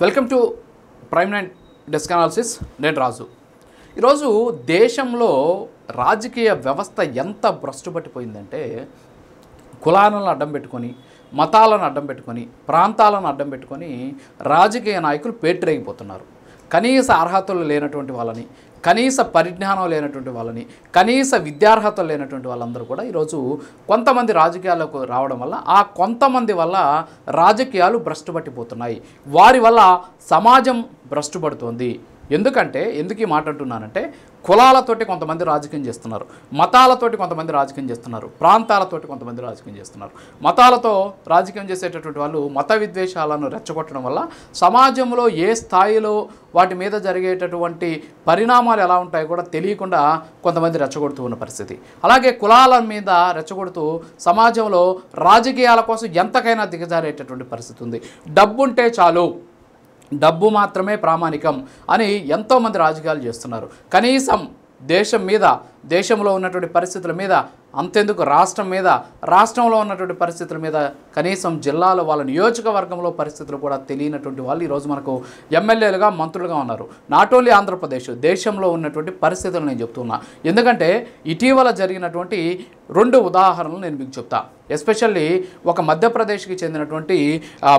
Welcome to prime nine desk analysis. నేను రాజు. ఈరోజు దేశంలో రాజకీయ వ్యవస్థ ఎంత భ్రష్టు పట్టిపోయిందంటే కులాలను అడ్డం పెట్టుకొని, మతాలను అడ్డం పెట్టుకొని, ప్రాంతాలను అడ్డం పెట్టుకొని రాజకీయ నాయకులు పేటరేగిపోతున్నారు. కనీస అర్హతలు లేనటువంటి వాళ్ళని, కనీస పరిజ్ఞానం లేనటువంటి వాళ్ళని, కనీస విద్యార్హతలు లేనటువంటి వాళ్ళందరూ కూడా ఈరోజు కొంతమంది రాజకీయాల్లోకి రావడం వల్ల ఆ కొంతమంది వల్ల రాజకీయాలు భ్రష్టు పట్టిపోతున్నాయి. వారి వల్ల సమాజం భ్రష్టు పడుతోంది. ఎందుకు ఈ మాట అంటున్నానంటే, కులాలతోటి కొంతమంది రాజకీయం చేస్తున్నారు, మతాలతోటి కొంతమంది రాజకీయం చేస్తున్నారు, ప్రాంతాలతోటి కొంతమంది రాజకీయం చేస్తున్నారు. మతాలతో రాజకీయం చేసేటటువంటి వాళ్ళు మత విద్వేషాలను రెచ్చగొట్టడం వల్ల సమాజంలో ఏ స్థాయిలో వాటి మీద జరిగేటటువంటి పరిణామాలు ఎలా ఉంటాయో కూడా తెలియకుండా కొంతమంది రెచ్చగొడుతూ ఉన్న పరిస్థితి. అలాగే కులాల మీద రెచ్చగొడుతూ సమాజంలో రాజకీయాల కోసం ఎంతకైనా దిగజారేటటువంటి పరిస్థితి ఉంది. డబ్బుంటే చాలు, డబ్బు మాత్రమే ప్రామాణికం అని ఎంతోమంది రాజకీయాలు చేస్తున్నారు. కనీసం దేశం మీద, దేశంలో ఉన్నటువంటి పరిస్థితుల మీద, అంతెందుకు రాష్ట్రం మీద, రాష్ట్రంలో ఉన్నటువంటి పరిస్థితుల మీద, కనీసం జిల్లాలో వాళ్ళ నియోజకవర్గంలో పరిస్థితులు కూడా తెలియనటువంటి వాళ్ళు ఈరోజు మనకు ఎమ్మెల్యేలుగా, మంత్రులుగా ఉన్నారు. నాట్ ఓన్లీ ఆంధ్రప్రదేశ్, దేశంలో ఉన్నటువంటి పరిస్థితులు నేను చెప్తున్నా. ఎందుకంటే ఇటీవల జరిగినటువంటి 2 ఉదాహరణలు నేను మీకు చెప్తా. ఎస్పెషల్లీ ఒక మధ్యప్రదేశ్కి చెందినటువంటి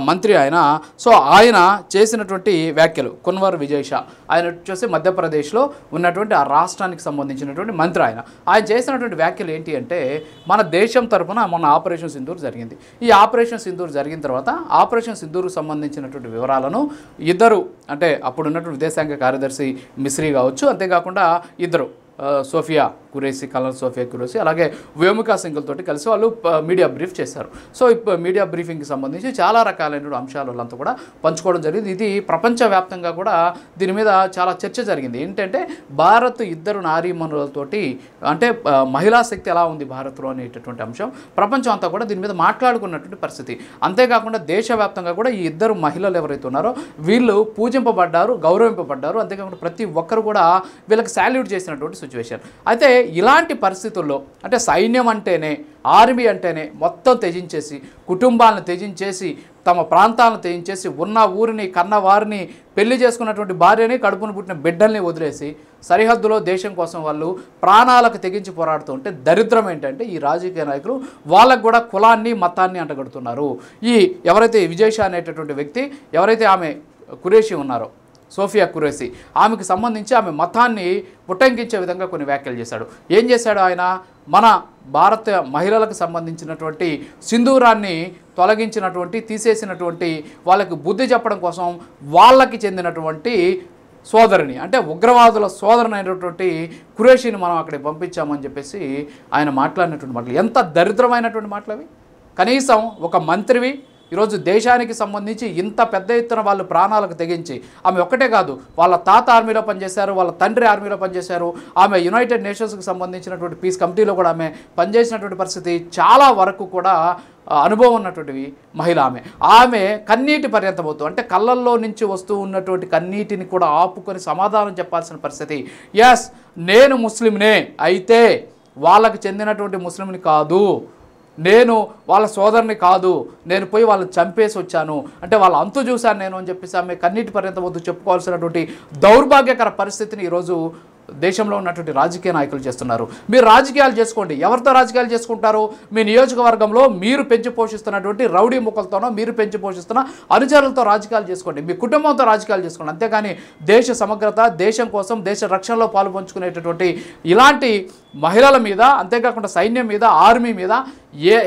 మంత్రి ఆయన చేసినటువంటి వ్యాఖ్యలు, కున్వర్ విజయ్ షా, ఆయన వచ్చేసి మధ్యప్రదేశ్లో ఉన్నటువంటి ఆ రాష్ట్రానికి సంబంధించినటువంటి మంత్రి. ఆయన చేసినటువంటి వ్యాఖ్యలు ఏంటి అంటే, మన దేశం తరఫున మొన్న ఆపరేషన్ సింధూర్ జరిగింది. ఈ ఆపరేషన్ సింధూర్ జరిగిన తర్వాత ఆపరేషన్ సింధూర్కు సంబంధించినటువంటి వివరాలను ఇద్దరు, అంటే అప్పుడున్నటువంటి విదేశాంగ కార్యదర్శి మిశ్రీ కావచ్చు, అంతేకాకుండా ఇద్దరు సోఫియా కురేషి, కల్నల్ సోఫియా కురేషి, అలాగే వ్యోమికా సింగ్ తోటి కలిసి వాళ్ళు మీడియా బ్రీఫ్ చేశారు. సో మీడియా బ్రీఫింగ్కి సంబంధించి చాలా రకాలైన అంశాలు వాళ్ళంతా కూడా పంచుకోవడం జరిగింది. ఇది ప్రపంచవ్యాప్తంగా కూడా దీని మీద చాలా చర్చ జరిగింది. ఏంటంటే భారత్ ఇద్దరు నారీమణులతోటి, అంటే మహిళా శక్తి ఎలా ఉంది భారత్లో అనేటటువంటి అంశం ప్రపంచం అంతా కూడా దీని మీద మాట్లాడుకున్నటువంటి పరిస్థితి. అంతేకాకుండా దేశవ్యాప్తంగా కూడా ఈ ఇద్దరు మహిళలు ఎవరైతే ఉన్నారో వీళ్ళు పూజింపబడ్డారు, గౌరవింపబడ్డారు. అంతేకాకుండా ప్రతి ఒక్కరు కూడా వీళ్ళకి సాల్యూట్ చేసినటువంటి సిచ్యువేషన్. అయితే ఇలాంటి పరిస్థితుల్లో, అంటే సైన్యం అంటేనే, ఆర్మీ అంటేనే మొత్తం త్యజించేసి, కుటుంబాలను త్యజించేసి, తమ ప్రాంతాలను త్యజించేసి, ఉన్న ఊరిని, కన్న వారిని, పెళ్లి చేసుకున్నటువంటి భార్యని, కడుపును పుట్టిన బిడ్డల్ని వదిలేసి సరిహద్దులో దేశం కోసం వాళ్ళు ప్రాణాలకు తెగించి పోరాడుతూ ఉంటే దరిద్రం ఏంటంటే ఈ రాజకీయ నాయకులు వాళ్ళకు కూడా కులాన్ని, మతాన్ని అంటగడుతున్నారు. ఈ ఎవరైతే విజయ్ షా అనేటటువంటి వ్యక్తి, ఎవరైతే ఆమె కురేషి ఉన్నారో, సోఫియా కురేషి, ఆమెకు సంబంధించి ఆమె మతాన్ని ఉటంకించే విధంగా కొన్ని వ్యాఖ్యలు చేశాడు. ఏం చేశాడు ఆయన? మన భారత మహిళలకు సంబంధించినటువంటి సింధూరాన్ని తొలగించినటువంటి, తీసేసినటువంటి వాళ్ళకి బుద్ధి చెప్పడం కోసం వాళ్ళకి చెందినటువంటి సోదరిని, అంటే ఉగ్రవాదుల సోదరుని అయినటువంటి కురేషిని మనం అక్కడికి పంపించామని చెప్పేసి ఆయన మాట్లాడినటువంటి మాటలు ఎంత దరిద్రమైనటువంటి మాటలు అవి. కనీసం ఒక మంత్రివి ఈరోజు దేశానికి సంబంధించి ఇంత పెద్ద ఎత్తున వాళ్ళు ప్రాణాలకు తెగించి, ఆమె ఒక్కటే కాదు, వాళ్ళ తాత ఆర్మీలో పనిచేశారు, వాళ్ళ తండ్రి ఆర్మీలో పనిచేశారు, ఆమె యునైటెడ్ నేషన్స్కి సంబంధించినటువంటి పీస్ కమిటీలో కూడా ఆమె పనిచేసినటువంటి పరిస్థితి, చాలా వరకు కూడా అనుభవం ఉన్నటువంటివి మహిళ. ఆమె కన్నీటి పర్యంతమవుతూ, అంటే కళ్ళల్లో నుంచి వస్తూ ఉన్నటువంటి కన్నీటిని కూడా ఆపుకొని సమాధానం చెప్పాల్సిన పరిస్థితి. ఎస్, నేను ముస్లింనే, అయితే వాళ్ళకి చెందినటువంటి ముస్లింని కాదు, నేను వాళ్ళ సోదరుని కాదు, నేను పోయి వాళ్ళని చంపేసి వచ్చాను, అంటే వాళ్ళ అంతు చూశాను నేను అని చెప్పేసి ఆమె కన్నీటి పర్యంతం వద్దు చెప్పుకోవాల్సినటువంటి దౌర్భాగ్యకర పరిస్థితిని ఈరోజు దేశంలో ఉన్నటువంటి రాజకీయ నాయకులు చేస్తున్నారు. మీరు రాజకీయాలు చేసుకోండి. ఎవరితో రాజకీయాలు చేసుకుంటారు? మీ నియోజకవర్గంలో మీరు పెంచి పోషిస్తున్నటువంటి రౌడీ ముక్కలతోనో, మీరు పెంచి పోషిస్తున్న అనుచరులతో రాజకీయాలు చేసుకోండి, మీ కుటుంబంతో రాజకీయాలు చేసుకోండి. అంతేగాని దేశ సమగ్రత, దేశం కోసం, దేశ రక్షణలో పాలు పంచుకునేటటువంటి ఇలాంటి మహిళల మీద, అంతేకాకుండా సైన్యం మీద, ఆర్మీ మీద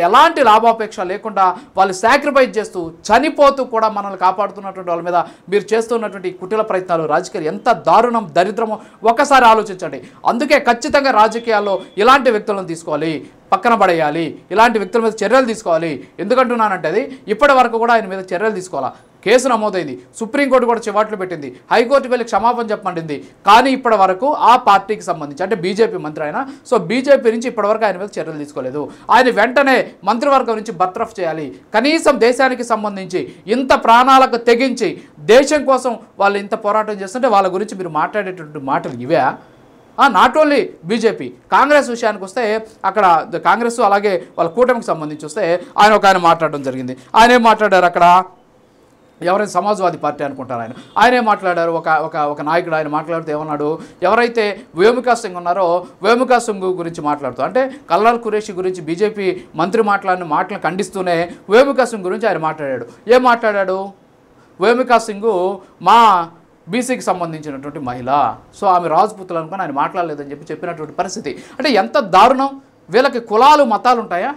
ఎలాంటి లాభాపేక్ష లేకుండా వాళ్ళు సాక్రిఫైస్ చేస్తూ, చనిపోతూ కూడా మనల్ని కాపాడుతున్నటువంటి వాళ్ళ మీద మీరు చేస్తున్నటువంటి కుటిల ప్రయత్నాలు, రాజకీయాలు ఎంత దారుణం, దరిద్రమో ఒకసారి ఆలోచించండి. అందుకే ఖచ్చితంగా రాజకీయాల్లో ఇలాంటి వ్యక్తులను తీసుకోవాలి, పక్కన పడేయాలి, ఇలాంటి వ్యక్తుల మీద చర్యలు తీసుకోవాలి. ఎందుకంటున్నానంటే అది ఇప్పటి వరకు కూడా ఆయన మీద చర్యలు తీసుకోవాలా. కేసు నమోదైంది, సుప్రీంకోర్టు కూడా చివాట్లు పెట్టింది, హైకోర్టు వెళ్ళి క్షమాపణ చెప్పమంటుంది. కానీ ఇప్పటి వరకు ఆ పార్టీకి సంబంధించి, అంటే బీజేపీ మంత్రి ఆయన, సో బీజేపీ నుంచి ఇప్పటివరకు ఆయన మీద చర్యలు తీసుకోలేదు. ఆయన వెంటనే మంత్రివర్గం నుంచి బర్తరఫ్ చేయాలి. కనీసం దేశానికి సంబంధించి ఇంత ప్రాణాలకు తెగించి దేశం కోసం వాళ్ళు ఇంత పోరాటం చేస్తుంటే వాళ్ళ గురించి మీరు మాట్లాడేటటువంటి మాటలు ఇవే? నాట్ ఓన్లీ బీజేపీ, కాంగ్రెస్ విషయానికి వస్తే అక్కడ కాంగ్రెస్ అలాగే వాళ్ళ కూటమికి సంబంధించి వస్తే ఆయన మాట్లాడడం జరిగింది. ఆయన ఏం మాట్లాడారు అక్కడ? ఎవరైనా సమాజ్వాదీ పార్టీ అనుకుంటారు ఆయనే మాట్లాడారు. ఒక ఒక ఒక నాయకుడు ఆయన మాట్లాడుతూ ఏమన్నాడు, ఎవరైతే వేమికా సింగ్ ఉన్నారో వేమికా సింగ్ గురించి మాట్లాడుతూ, అంటే కల్లాల్ ఖురేషి గురించి బీజేపీ మంత్రి మాట్లాడిన మాటలను ఖండిస్తూనే వేమికా సింగ్ గురించి ఆయన మాట్లాడాడు. ఏం మాట్లాడాడు, వేమికా సింగ్ మా బీసీకి సంబంధించినటువంటి మహిళ, సో ఆమె రాజ్పుతులు అనుకుని ఆయన మాట్లాడలేదని చెప్పినటువంటి పరిస్థితి. అంటే ఎంత దారుణం. వీళ్ళకి కులాలు మతాలు ఉంటాయా?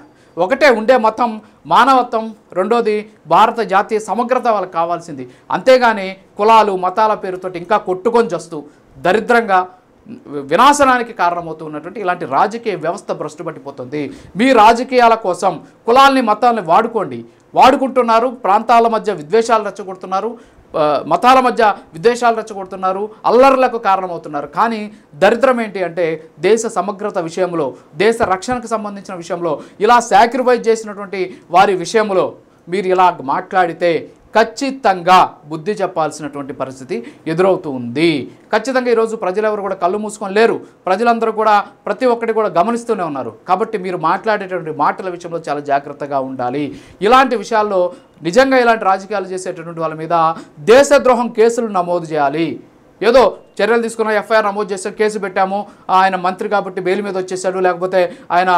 ఒకటే ఉండే మతం మానవత్వం, రెండోది భారత జాతీయ సమగ్రత వాళ్ళకి కావాల్సింది. అంతేగాని కులాలు మతాల పేరుతో ఇంకా కొట్టుకొని చేస్తూ దరిద్రంగా వినాశనానికి కారణమవుతున్నటువంటి ఇలాంటి రాజకీయ వ్యవస్థ భ్రష్టుపట్టిపోతుంది. మీ రాజకీయాల కోసం కులాల్ని మతాలని వాడుకుంటున్నారు, ప్రాంతాల మధ్య విద్వేషాలు రెచ్చగొడుతున్నారు, మతాల మధ్య విద్వేషాలు రెచ్చగొడుతున్నారు, అల్లర్లకు కారణమవుతున్నారు. కానీ దరిద్రం ఏంటి అంటే దేశ సమగ్రత విషయంలో, దేశ రక్షణకు సంబంధించిన విషయంలో, ఇలా సాక్రిఫైస్ చేసినటువంటి వారి విషయంలో మీరు ఇలా మాట్లాడితే ఖచ్చితంగా బుద్ధి చెప్పాల్సినటువంటి పరిస్థితి ఎదురవుతూ ఉంది. ఖచ్చితంగా ఈరోజు ప్రజలెవరు కూడా కళ్ళు మూసుకొని లేరు. ప్రజలందరూ కూడా ప్రతి ఒక్కటి కూడా గమనిస్తూనే ఉన్నారు. కాబట్టి మీరు మాట్లాడేటువంటి మాటల విషయంలో చాలా జాగ్రత్తగా ఉండాలి. ఇలాంటి విషయాల్లో నిజంగా ఇలాంటి రాజకీయాలు చేసేటటువంటి వాళ్ళ మీద దేశద్రోహం కేసులు నమోదు చేయాలి. ఏదో చర్యలు తీసుకున్న ఎఫ్ఐఆర్ నమోదు చేశారు, కేసు పెట్టాము, ఆయన మంత్రి కాబట్టి బెయిల్ మీద వచ్చేసాడు, లేకపోతే ఆయన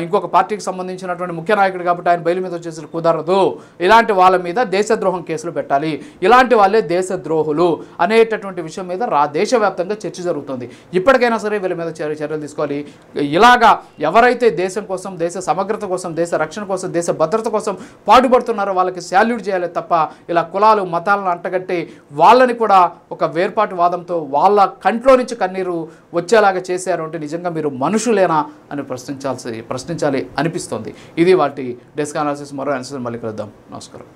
ఇంకొక పార్టీకి సంబంధించినటువంటి ముఖ్య నాయకుడు కాబట్టి ఆయన బెయిల్ మీద వచ్చేసాడు, కుదరదు. ఇలాంటి వాళ్ళ మీద దేశద్రోహం కేసులు పెట్టాలి. ఇలాంటి వాళ్ళే దేశద్రోహులు అనేటటువంటి విషయం మీద దేశవ్యాప్తంగా చర్చ జరుగుతుంది. ఇప్పటికైనా సరే వీళ్ళ మీద చర్యలు తీసుకోవాలి. ఇలాగా ఎవరైతే దేశం కోసం, దేశ సమగ్రత కోసం, దేశ రక్షణ కోసం, దేశ భద్రత కోసం పాటుపడుతున్నారో వాళ్ళకి శాల్యూట్ చేయాలి తప్ప ఇలా కులాలు మతాలను అంటగట్టి వాళ్ళని కూడా ఒక వేర్పాటు వాదంతో వాళ్ళ కంట్లో నుంచి కన్నీరు వచ్చేలాగా చేశారు అంటే నిజంగా మీరు మనుషులేనా అని ప్రశ్నించాలి అనిపిస్తుంది. ఇది వాటి డెస్క్ అనాలిసిస్. మరో అనాలిసిస్ మళ్ళీ కలుద్దాం. నమస్కారం.